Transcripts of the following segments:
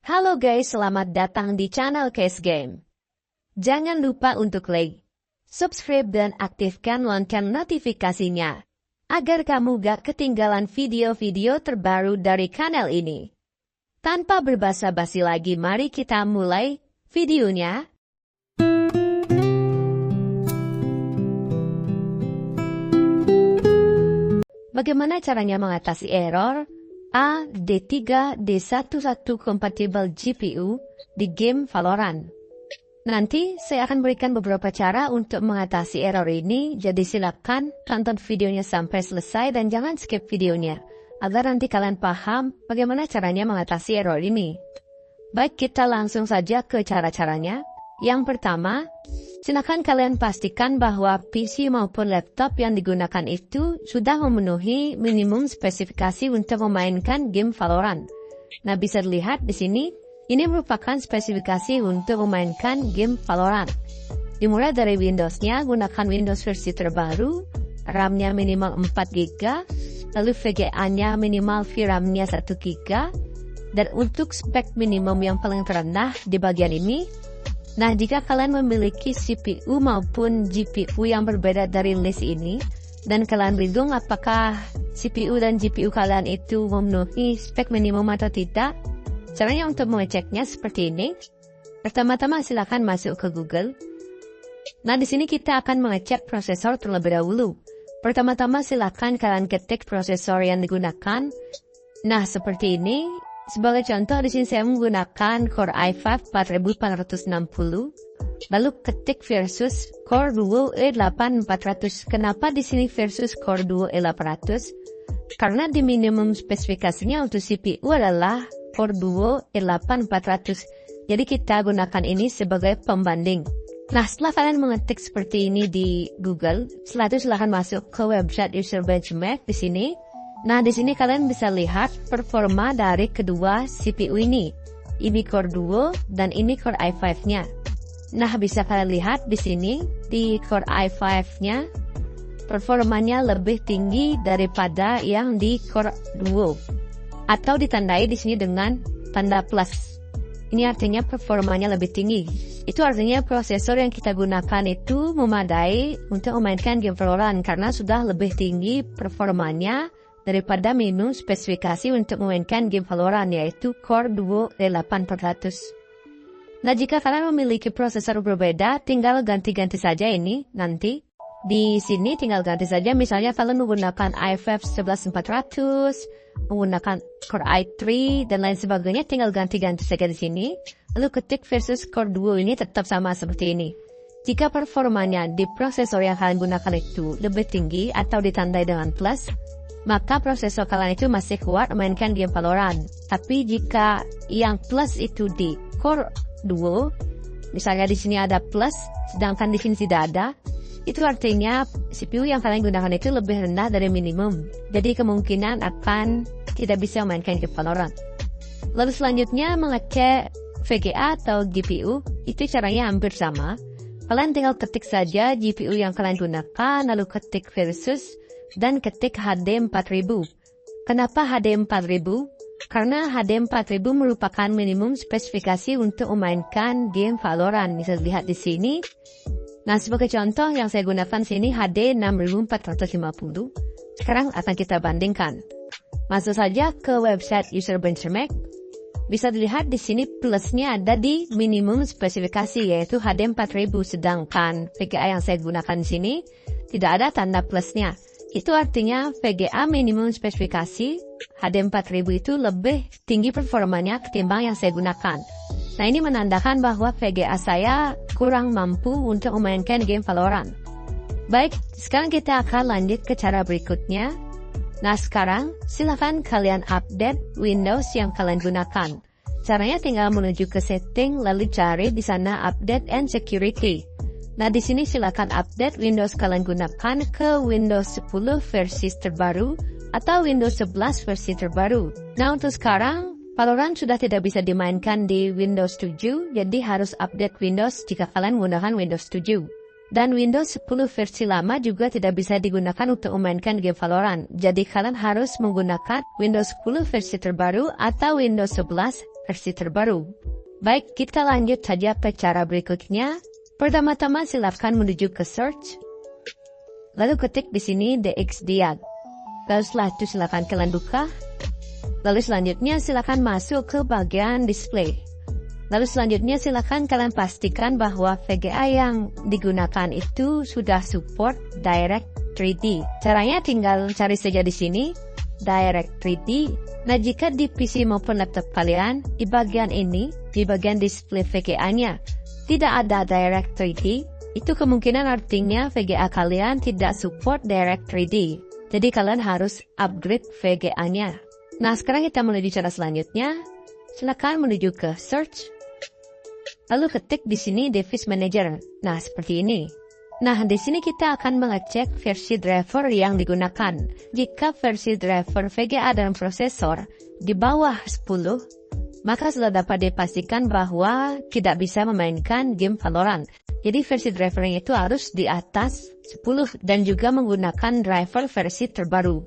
Halo guys, selamat datang di channel Case Game. Jangan lupa untuk like, subscribe dan aktifkan lonceng notifikasinya, agar kamu gak ketinggalan video-video terbaru dari kanal ini. Tanpa berbasa-basi lagi, mari kita mulai videonya. Bagaimana caranya mengatasi error A D3 D11 compatible GPU di game Valorant? Nanti saya akan berikan beberapa cara untuk mengatasi error ini, jadi silakan tonton videonya sampai selesai dan jangan skip videonya, agar nanti kalian paham bagaimana caranya mengatasi error ini. Baik, kita langsung saja ke cara-caranya. Yang pertama, silakan kalian pastikan bahwa PC maupun laptop yang digunakan itu sudah memenuhi minimum spesifikasi untuk memainkan game Valorant. Nah, bisa dilihat di sini, ini merupakan spesifikasi untuk memainkan game Valorant. Dimulai dari Windows-nya, gunakan Windows versi terbaru, RAM-nya minimal 4GB, lalu VGA-nya minimal VRAM-nya 1GB, dan untuk spek minimum yang paling terendah di bagian ini. Nah, jika kalian memiliki CPU maupun GPU yang berbeda dari list ini, dan kalian bingung apakah CPU dan GPU kalian itu memenuhi spek minimum atau tidak, caranya untuk mengeceknya seperti ini. Pertama-tama silakan masuk ke Google. Nah, di sini kita akan mengecek prosesor terlebih dahulu. Pertama-tama silakan kalian ketik prosesor yang digunakan. Nah, seperti ini. Sebagai contoh, di sini saya menggunakan Core i5 4460, lalu ketik versus Core Duo E8 400. Kenapa di sini versus Core Duo E800? Karena di minimum spesifikasinya untuk CPU adalah Core Duo E8 400. Jadi kita gunakan ini sebagai pembanding. Nah, setelah kalian mengetik seperti ini di Google, setelah itu silahkan masuk ke website user benchmark di sini. Nah, di sini kalian bisa lihat performa dari kedua CPU ini. Ini Core Duo dan ini Core i5-nya. Nah, bisa kalian lihat di sini di Core i5-nya performanya lebih tinggi daripada yang di Core Duo. Atau ditandai di sini dengan tanda plus. Ini artinya performanya lebih tinggi. Itu artinya prosesor yang kita gunakan itu memadai untuk memainkan game Valorant karena sudah lebih tinggi performanya daripada minimum spesifikasi untuk memainkan game Valorant, yaitu Core Duo E8 400. Nah, jika kalian memiliki prosesor berbeda, tinggal ganti-ganti saja ini nanti. Di sini tinggal ganti saja, misalnya kalian menggunakan i5 11400, menggunakan Core i3, dan lain sebagainya, tinggal ganti-ganti saja di sini. Lalu ketik versus Core Duo ini tetap sama seperti ini. Jika performanya di prosesor yang kalian gunakan itu lebih tinggi atau ditandai dengan plus, maka prosesor kalian itu masih kuat memainkan game Valorant. Tapi jika yang plus itu di Core Duo, misalnya di sini ada plus, sedangkan di sini tidak ada, itu artinya CPU yang kalian gunakan itu lebih rendah dari minimum. Jadi kemungkinan akan tidak bisa memainkan game Valorant. Lalu selanjutnya mengecek VGA atau GPU, itu caranya hampir sama. Kalian tinggal ketik saja GPU yang kalian gunakan, lalu ketik versus, dan ketik HD 4000. Kenapa HD 4000? Karena HD 4000 merupakan minimum spesifikasi untuk memainkan game Valorant. Bisa dilihat di sini. Nah, sebagai contoh yang saya gunakan sini HD 6450. Sekarang akan kita bandingkan. Masuk saja ke website user benchmark. Bisa dilihat di sini plusnya ada di minimum spesifikasi, yaitu HD 4000, sedangkan VGA yang saya gunakan di sini tidak ada tanda plusnya. Itu artinya VGA minimum spesifikasi HD 4000 itu lebih tinggi performanya ketimbang yang saya gunakan. Nah, ini menandakan bahwa VGA saya kurang mampu untuk memainkan game Valorant. Baik, sekarang kita akan lanjut ke cara berikutnya. Nah, sekarang silakan kalian update Windows yang kalian gunakan. Caranya tinggal menuju ke setting lalu cari di sana update and security. Nah, di sini silakan update Windows kalian gunakan ke Windows 10 versi terbaru atau Windows 11 versi terbaru. Nah, untuk sekarang Valorant sudah tidak bisa dimainkan di Windows 7, jadi harus update Windows jika kalian menggunakan Windows 7. Dan Windows 10 versi lama juga tidak bisa digunakan untuk memainkan game Valorant. Jadi kalian harus menggunakan Windows 10 versi terbaru atau Windows 11 versi terbaru. Baik, kita lanjut saja ke cara berikutnya. Pertama-tama silakan menuju ke search. Lalu ketik di sini DXDiag. Lalu setelah itu silakan kalian buka. Lalu selanjutnya silakan masuk ke bagian display. Lalu selanjutnya silakan kalian pastikan bahwa VGA yang digunakan itu sudah support Direct 3D. Caranya tinggal cari saja di sini Direct 3D. Nah, jika di PC maupun laptop kalian di bagian ini, di bagian display VGA-nya tidak ada Direct 3D, itu kemungkinan artinya VGA kalian tidak support Direct 3D. Jadi kalian harus upgrade VGA-nya. Nah, sekarang kita menuju cara selanjutnya. Silakan menuju ke search. Lalu ketik di sini Device Manager. Nah, seperti ini. Nah, di sini kita akan mengecek versi driver yang digunakan. Jika versi driver VGA dan prosesor di bawah 10, maka sudah dapat dipastikan bahwa tidak bisa memainkan game Valorant. Jadi versi drivernya itu harus di atas 10 dan juga menggunakan driver versi terbaru.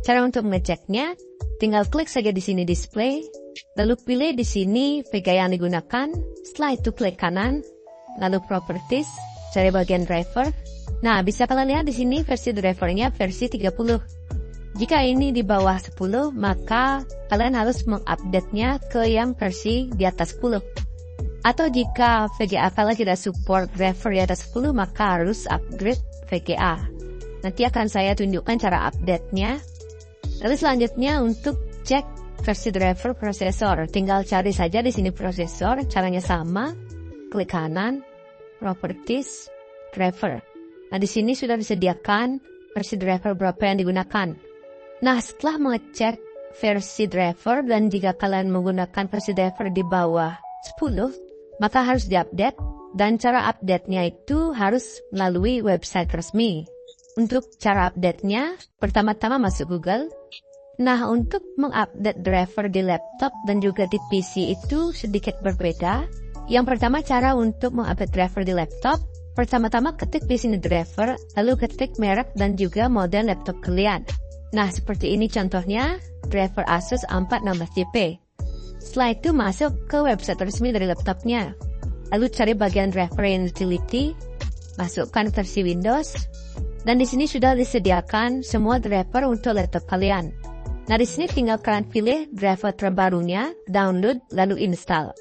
Cara untuk mengeceknya, tinggal klik saja di sini display, lalu pilih di sini VGA yang digunakan. Setelah itu klik kanan, lalu properties, cari bagian driver. Nah, bisa kalian lihat di sini versi drivernya versi 30. Jika ini di bawah 10, maka kalian harus mengupdate-nya ke yang versi di atas 10. Atau jika VGA kalian tidak support driver di atas 10, maka harus upgrade VGA. Nanti akan saya tunjukkan cara update-nya. Lalu selanjutnya untuk cek versi driver prosesor, tinggal cari saja di sini prosesor, caranya sama, klik kanan, properties, driver. Nah, di sini sudah disediakan versi driver berapa yang digunakan. Nah, setelah mengecek versi driver dan jika kalian menggunakan versi driver di bawah 10, maka harus diupdate dan cara update-nya itu harus melalui website resmi. Untuk cara update-nya, pertama-tama masuk Google. Nah, untuk mengupdate driver di laptop dan juga di PC itu sedikit berbeda. Yang pertama, cara untuk mengupdate driver di laptop, pertama-tama ketik di sini driver, lalu ketik merek dan juga model laptop kalian. Nah, seperti ini contohnya, driver Asus A416JP. Setelah itu masuk ke website resmi dari laptopnya. Lalu cari bagian driver and utility, masukkan versi Windows, dan di sini sudah disediakan semua driver untuk laptop kalian. Nah, di sini tinggal kalian pilih driver terbarunya, download, lalu install.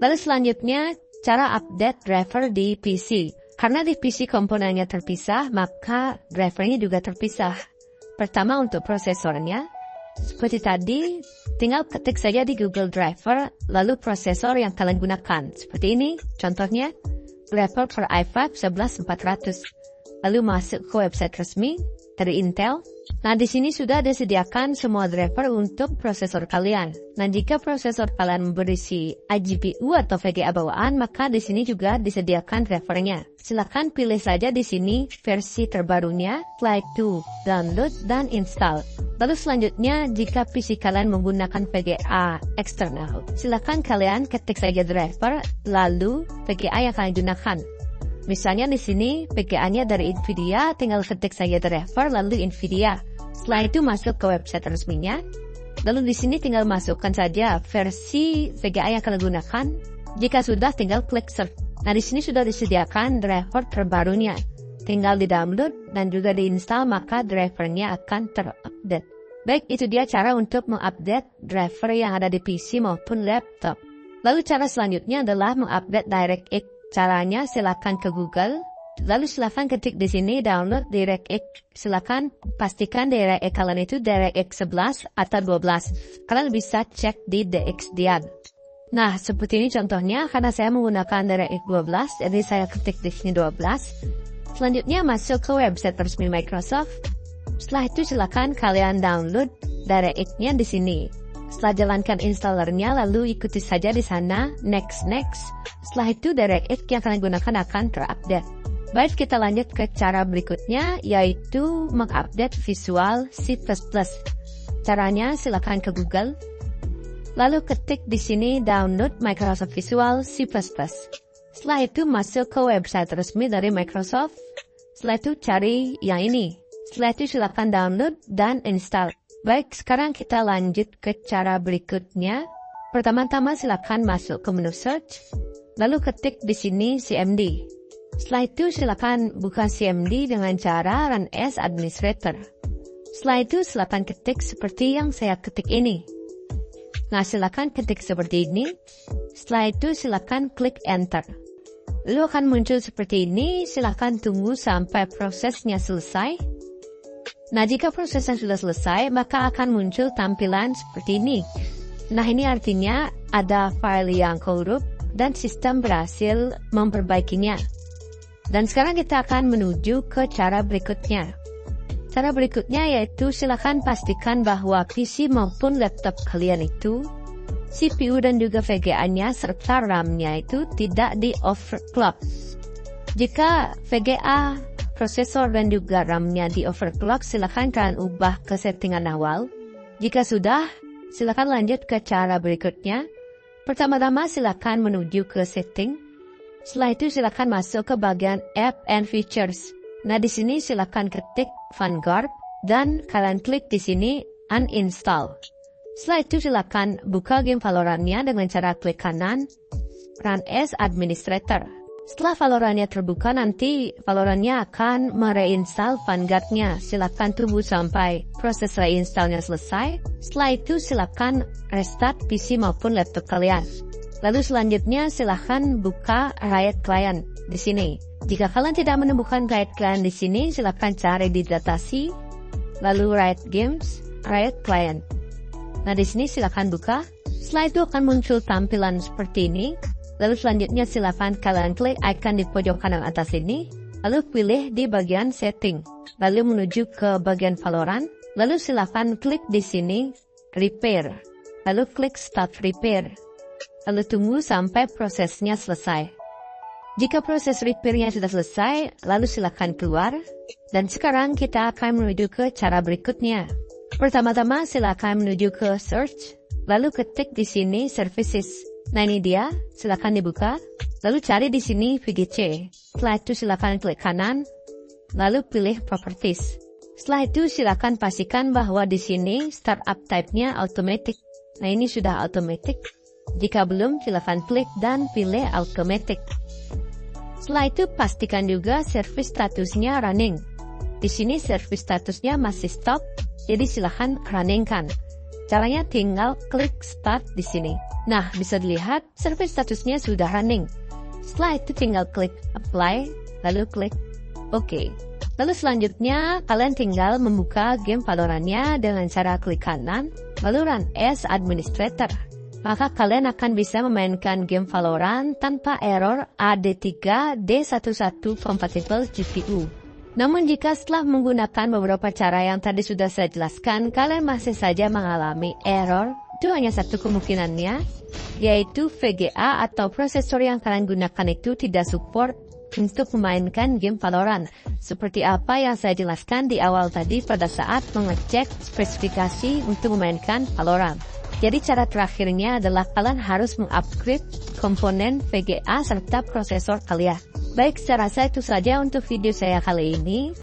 Lalu selanjutnya, cara update driver di PC. Karena di PC komponennya terpisah, maka drivernya juga terpisah. Pertama untuk prosesornya, seperti tadi, tinggal ketik saja di Google Driver, lalu prosesor yang kalian gunakan. Seperti ini, contohnya, driver for i5 11400. Lalu masuk ke website resmi dari Intel. Nah, di sini sudah disediakan semua driver untuk prosesor kalian. Nah, jika prosesor kalian berisi iGPU atau VGA bawaan, maka di sini juga disediakan drivernya. Silakan pilih saja di sini versi terbarunya, setelah itu download dan install. Lalu selanjutnya, jika PC kalian menggunakan VGA eksternal, silakan kalian ketik saja driver, lalu VGA yang kalian gunakan. Misalnya di sini VGA-nya dari Nvidia, tinggal ketik saja driver lalu Nvidia. Setelah itu masuk ke website resminya. Lalu di sini tinggal masukkan saja versi VGA yang kalian gunakan. Jika sudah, tinggal klik search. Nah, di sini sudah disediakan driver terbarunya. Tinggal di-download dan juga di-install, maka drivernya akan terupdate. Baik, itu dia cara untuk mengupdate driver yang ada di PC maupun laptop. Lalu cara selanjutnya adalah mengupdate DirectX. Caranya silakan ke Google, lalu silakan ketik di sini download DirectX. Silakan pastikan DirectX kalian itu DirectX 11 atau 12. Kalian bisa cek di DXDiag. Nah, seperti ini contohnya karena saya menggunakan DirectX 12, jadi saya ketik di sini 12. Selanjutnya masuk ke website resmi Microsoft. Setelah itu silakan kalian download DirectX-nya di sini. Setelah jalankan installernya, lalu ikuti saja di sana, next. Setelah itu DirectX yang kalian gunakan akan terupdate. Baik, kita lanjut ke cara berikutnya, yaitu mengupdate Visual C++. Caranya silakan ke Google, lalu ketik di sini download Microsoft Visual C++. Setelah itu masuk ke website resmi dari Microsoft. Setelah itu cari yang ini. Setelah itu silakan download dan install. Baik, sekarang kita lanjut ke cara berikutnya, Pertama-tama silakan masuk ke menu search, lalu ketik di sini CMD. Setelah itu silakan buka CMD dengan cara run as administrator. Setelah itu silakan ketik seperti yang saya ketik ini. Nah, silakan ketik seperti ini. Setelah itu silakan klik enter. Lalu akan muncul seperti ini, silakan tunggu sampai prosesnya selesai. Nah, jika prosesnya sudah selesai, maka akan muncul tampilan seperti ini. Nah, ini artinya ada file yang korup dan sistem berhasil memperbaikinya. Dan sekarang kita akan menuju ke cara berikutnya. Cara berikutnya yaitu silakan pastikan bahwa PC maupun laptop kalian itu, CPU dan juga VGA-nya serta RAM-nya itu tidak di overclock. Jika VGA, prosesor dan juga RAM-nya di overclock, silakan kalian ubah ke settingan awal. Jika sudah, silakan lanjut ke cara berikutnya. Pertama-tama silakan menuju ke setting. Setelah itu silakan masuk ke bagian App and Features. Nah, di sini silakan ketik Vanguard dan kalian klik di sini uninstall. Setelah itu silakan buka game Valorant-nya dengan cara klik kanan Run as Administrator. Setelah Valorant-nya terbuka, nanti Valorant-nya akan mereinstall Vanguard-nya. Silakan tunggu sampai proses reinstall-nya selesai. Setelah itu silakan restart PC maupun laptop kalian. Lalu selanjutnya silakan buka Riot Client di sini. Jika kalian tidak menemukan Riot Client di sini, silakan cari di datasi, lalu Riot Games, Riot Client. Nah, di sini silakan buka. Setelah itu akan muncul tampilan seperti ini. Lalu selanjutnya silakan kalian klik icon di pojok kanan atas ini. Lalu pilih di bagian setting. Lalu menuju ke bagian Valorant. Lalu silakan klik di sini repair. Lalu klik start repair. Lalu tunggu sampai prosesnya selesai. Jika proses repair-nya sudah selesai, lalu silakan keluar. Dan sekarang kita akan menuju ke cara berikutnya. Pertama-tama silakan menuju ke search, lalu ketik di sini services. Nah, ini dia, silakan dibuka, lalu cari di sini VGC. Setelah itu silakan klik kanan, lalu pilih properties. Setelah itu silakan pastikan bahwa di sini startup type-nya automatic. Nah, ini sudah automatic. Jika belum, silakan klik dan pilih automatic. Setelah itu pastikan juga service statusnya running. Di sini service statusnya masih stop. Jadi silahkan runningkan. Caranya tinggal klik start di sini. Nah, bisa dilihat service statusnya sudah running. Setelah itu tinggal klik apply, lalu klik OK. Lalu selanjutnya kalian tinggal membuka game Valorant-nya dengan cara klik kanan, lalu run as administrator. Maka kalian akan bisa memainkan game Valorant tanpa error AD3-D11 compatible GPU. Namun jika setelah menggunakan beberapa cara yang tadi sudah saya jelaskan, kalian masih saja mengalami error, itu hanya satu kemungkinannya, yaitu VGA atau prosesor yang kalian gunakan itu tidak support untuk memainkan game Valorant. Seperti apa yang saya jelaskan di awal tadi pada saat mengecek spesifikasi untuk memainkan Valorant. Jadi cara terakhirnya adalah kalian harus mengupgrade komponen VGA serta prosesor kalian. Baik, saya rasa itu saja untuk video saya kali ini.